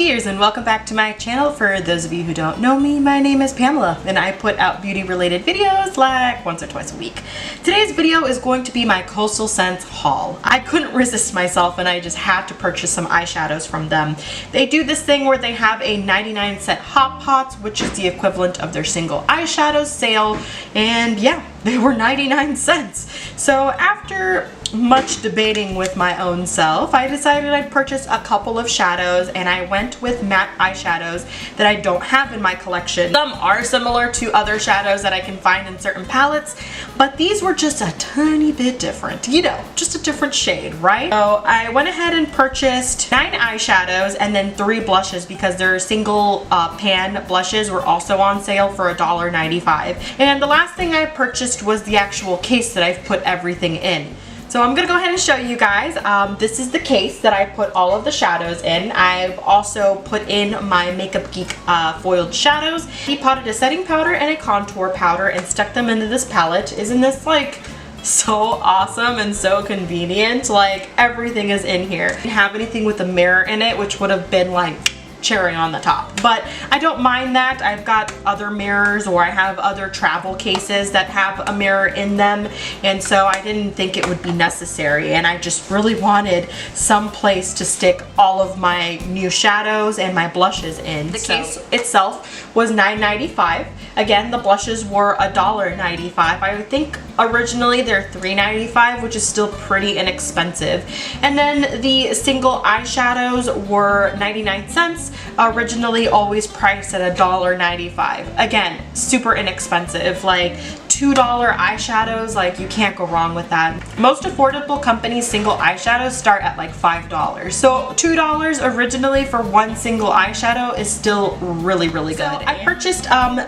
dears, and welcome back to my channel. For those of you who don't know me, my name is Pamela and I put out beauty related videos like once or twice a week. Today's video is going to be my Coastalscents haul. I couldn't resist myself and I just had to purchase some eyeshadows from them. They do this thing where they have a 99-cent Hotpots, which is the equivalent of their single eyeshadows sale, and yeah, they were 99 cents. So after much debating with my own self, I decided I'd purchase a couple of shadows, and I went with matte eyeshadows that I don't have in my collection. Some are similar to other shadows that I can find in certain palettes, but these were just a tiny bit different. You know, just a different shade, right? So I went ahead and purchased 9 eyeshadows and then 3 blushes because their single pan blushes were also on sale for $1.95. And the last thing I purchased was the actual case that I've put everything in. So I'm gonna go ahead and show you guys. This is the case that I put all of the shadows in. I've also put in my Makeup Geek foiled shadows. He potted a setting powder and a contour powder and stuck them into this palette. Isn't this like so awesome and so convenient? Like, everything is in here. I didn't have anything with a mirror in it, which would have been like cherry on the top, but I don't mind that. I've got other mirrors, or I have other travel cases that have a mirror in them, and so I didn't think it would be necessary, and I just really wanted some place to stick all of my new shadows and my blushes in. The case itself was $9.95. Again, the blushes were $1.95. I think originally they're $3.95, which is still pretty inexpensive. And then the single eyeshadows were 99 cents. Originally always priced at $1.95. Again, super inexpensive. Like $2 eyeshadows, like you can't go wrong with that. Most affordable companies' single eyeshadows start at like $5. So $2 originally for one single eyeshadow is still really, really good. So I purchased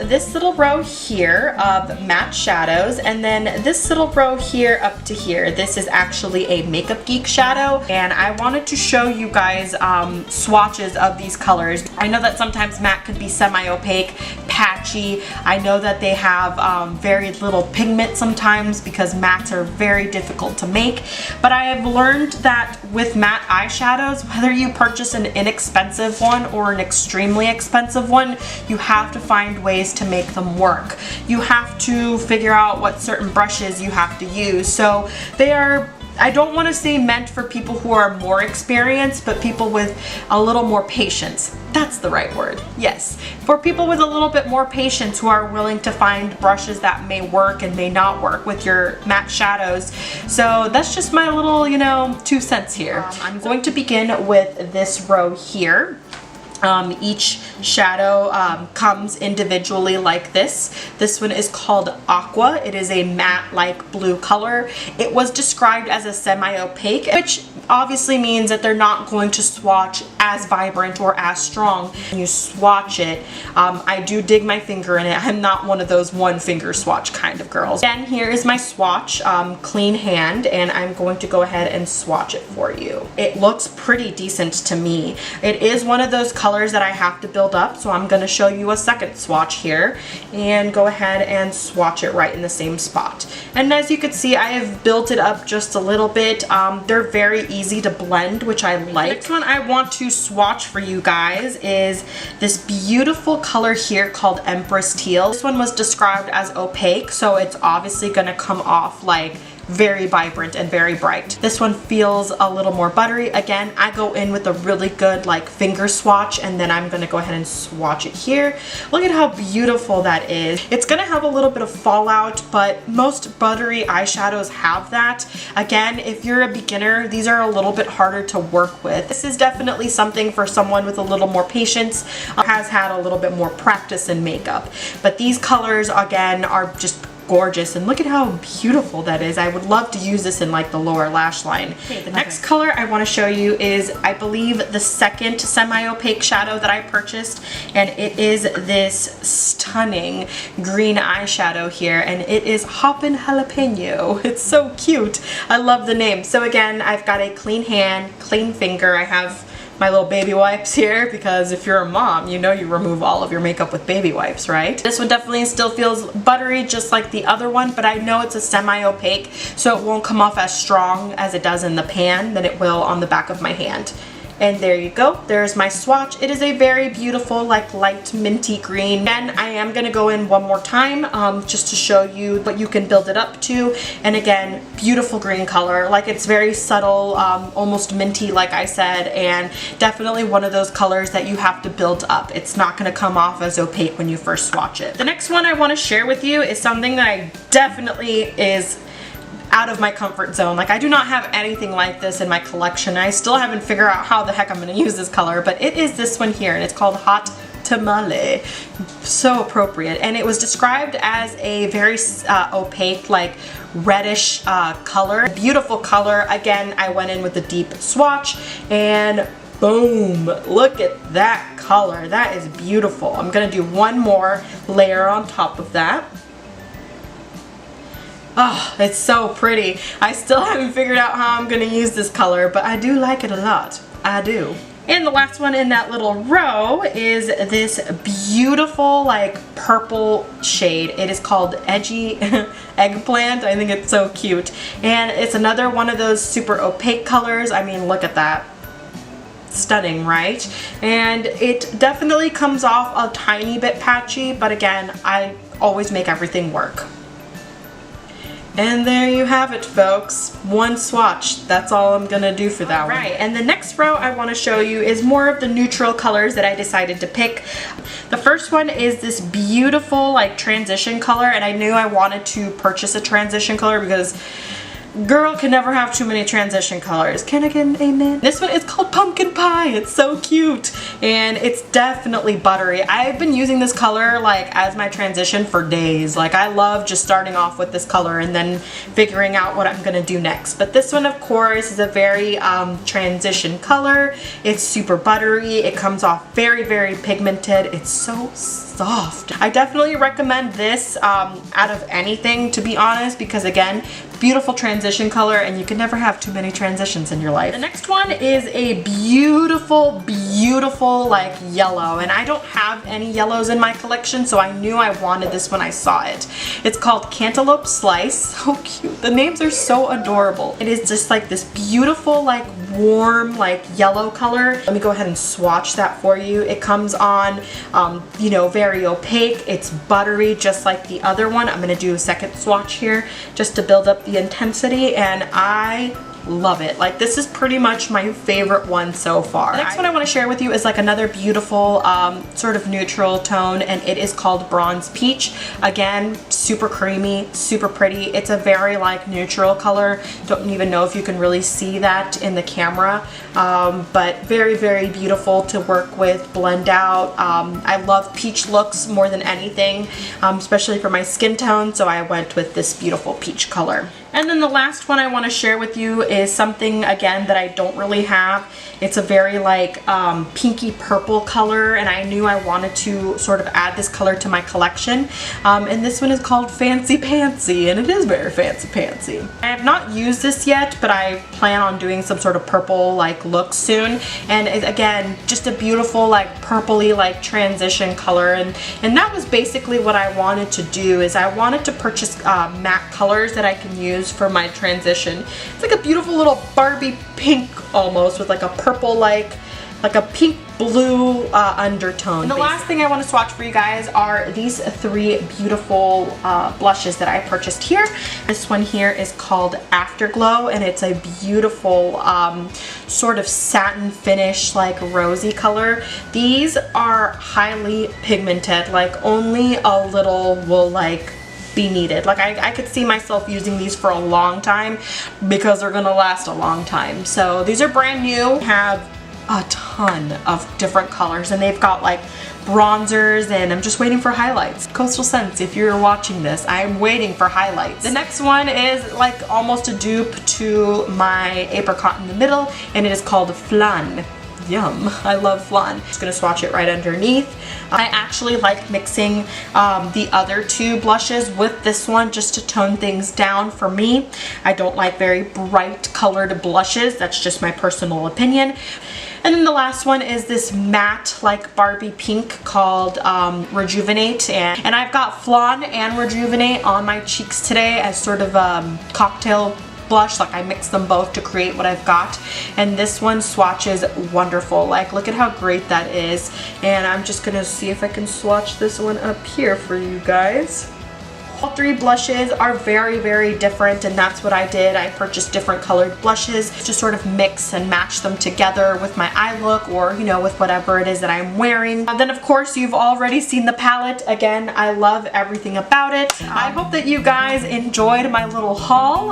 this little row here of matte shadows, and then this little row here up to here. This is actually a Makeup Geek shadow, and I wanted to show you guys swatches of these colors. I know that sometimes matte could be semi-opaque, patchy. I know that they have very little pigment sometimes because mattes are very difficult to make, but I have learned that with matte eyeshadows, whether you purchase an inexpensive one or an extremely expensive one, you have to find ways to make them work. You have to figure out what certain brushes you have to use. So they are, I don't want to say meant for people who are more experienced, but people with a little more patience. That's the right word. Yes. For people with a little bit more patience who are willing to find brushes that may work and may not work with your matte shadows. So that's just my little, you know, 2 cents here. I'm going to begin with this row here. Each shadow comes individually like this. This one is called Aqua. It is a matte like blue color. It was described as a semi-opaque, which obviously means that they're not going to swatch as vibrant or as strong when you swatch it. I do dig my finger in it. I'm not one of those one finger swatch kind of girls. Then here is my swatch, clean hand, and I'm going to go ahead and swatch it for you. It looks pretty decent to me. It is one of those colors that I have to build up, so I'm going to show you a second swatch here and go ahead and swatch it right in the same spot. And as you can see, I have built it up just a little bit. They're very easy to blend, which I like. The next one I want to swatch for you guys is this beautiful color here called Empress Teal. This one was described as opaque, so it's obviously going to come off like very vibrant and very bright. This one feels a little more buttery. Again, I go in with a really good like finger swatch, and then I'm gonna go ahead and swatch it here. Look at how beautiful that is. It's gonna have a little bit of fallout, but most buttery eyeshadows have that. Again, if you're a beginner, these are a little bit harder to work with. This is definitely something for someone with a little more patience, has had a little bit more practice in makeup. But these colors, again, are just gorgeous, and look at how beautiful that is. I would love to use this in like the lower lash line. Okay, the next color I want to show you is, I believe, the second semi-opaque shadow that I purchased, and it is this stunning green eyeshadow here, and it is Hoppin' Jalapeno. It's so cute. I love the name. So again, I've got a clean hand, clean finger. I have my little baby wipes here, because if you're a mom, you know you remove all of your makeup with baby wipes, right? This one definitely still feels buttery just like the other one, but I know it's a semi-opaque, so it won't come off as strong as it does in the pan than it will on the back of my hand. And there you go. There's my swatch. It is a very beautiful, like light minty green. And I am going to go in one more time just to show you what you can build it up to. And again, beautiful green color. Like it's very subtle, almost minty like I said, and definitely one of those colors that you have to build up. It's not going to come off as opaque when you first swatch it. The next one I want to share with you is something that I definitely is out of my comfort zone. Like I do not have anything like this in my collection. I still haven't figured out how the heck I'm going to use this color, but it is this one here, and it's called Hot Tamale. So appropriate. And it was described as a very opaque, like reddish color. Beautiful color. Again, I went in with a deep swatch and boom, look at that color. That is beautiful. I'm going to do one more layer on top of that. Oh, it's so pretty. I still haven't figured out how I'm going to use this color, but I do like it a lot. I do. And the last one in that little row is this beautiful like purple shade. It is called Edgy Eggplant. I think it's so cute. And it's another one of those super opaque colors. I mean, look at that. Stunning, right? And it definitely comes off a tiny bit patchy, but again, I always make everything work. And there you have it, folks. One swatch. That's all I'm gonna do for that one. Right, and the next row I want to show you is more of the neutral colors that I decided to pick. The first one is this beautiful like transition color, and I knew I wanted to purchase a transition color because girl can never have too many transition colors. Can I get an amen? This one is called Pumpkin Pie. It's so cute. And it's definitely buttery. I've been using this color like as my transition for days. Like I love just starting off with this color and then figuring out what I'm gonna do next. But this one, of course, is a very transition color. It's super buttery. It comes off very, very pigmented. It's so soft. I definitely recommend this out of anything, to be honest, because again, beautiful transition color, and you can never have too many transitions in your life. The next one is a beautiful, beautiful like yellow, and I don't have any yellows in my collection, so I knew I wanted this when I saw it. It's called Cantaloupe Slice. So cute. The names are so adorable. It is just like this beautiful, like warm, like yellow color. Let me go ahead and swatch that for you. It comes on, you know, very opaque. It's buttery, just like the other one. I'm gonna do a second swatch here just to build up the intensity, and I love it. Like this is pretty much my favorite one so far. The next one I want to share with you is like another beautiful sort of neutral tone, and it is called Bronze Peach. Again, super creamy, super pretty. It's a very like neutral color. Don't even know if you can really see that in the camera, but very, very beautiful to work with, blend out. I love peach looks more than anything, especially for my skin tone, so I went with this beautiful peach color. And then the last one I want to share with you is something, again, that I don't really have. It's a very like pinky purple color, and I knew I wanted to sort of add this color to my collection. And this one is called Fancy Pantsy, and it is very fancy pantsy. I have not used this yet, but I plan on doing some sort of purple like look soon. And it, again, just a beautiful like purpley like transition color. And that was basically what I wanted to do, is I wanted to purchase matte colors that I can use for my transition. It's like a beautiful little Barbie pink almost, with like a purple like a pink blue undertone. And the last thing I want to swatch for you guys are these three beautiful blushes that I purchased here. This one here is called Afterglow, and it's a beautiful sort of satin finish, like rosy color. These are highly pigmented, like only a little will like be needed. Like I could see myself using these for a long time because they're gonna last a long time. So these are brand new, have a ton of different colors, and they've got like bronzers, and I'm just waiting for highlights. Coastalscents, if you're watching this, I'm waiting for highlights. The next one is like almost a dupe to my apricot in the middle, and it is called Flan. Yum, I love flan. Just gonna swatch it right underneath. I actually like mixing the other two blushes with this one just to tone things down for me. I don't like very bright colored blushes. That's just my personal opinion. And then the last one is this matte like Barbie pink called Rejuvenate, and I've got Flan and Rejuvenate on my cheeks today as sort of cocktail blush. Like I mixed them both to create what I've got. And this one swatches wonderful. Like look at how great that is. And I'm just gonna see if I can swatch this one up here for you guys. All three blushes are very, very different, and that's what I did. I purchased different colored blushes to sort of mix and match them together with my eye look, or you know, with whatever it is that I'm wearing. Then of course you've already seen the palette. Again, I love everything about it. I hope that you guys enjoyed my little haul.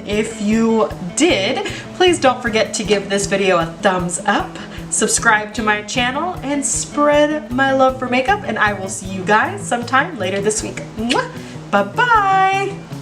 If you did, please don't forget to give this video a thumbs up, subscribe to my channel, and spread my love for makeup, and I will see you guys sometime later this week. Mwah! Bye-bye!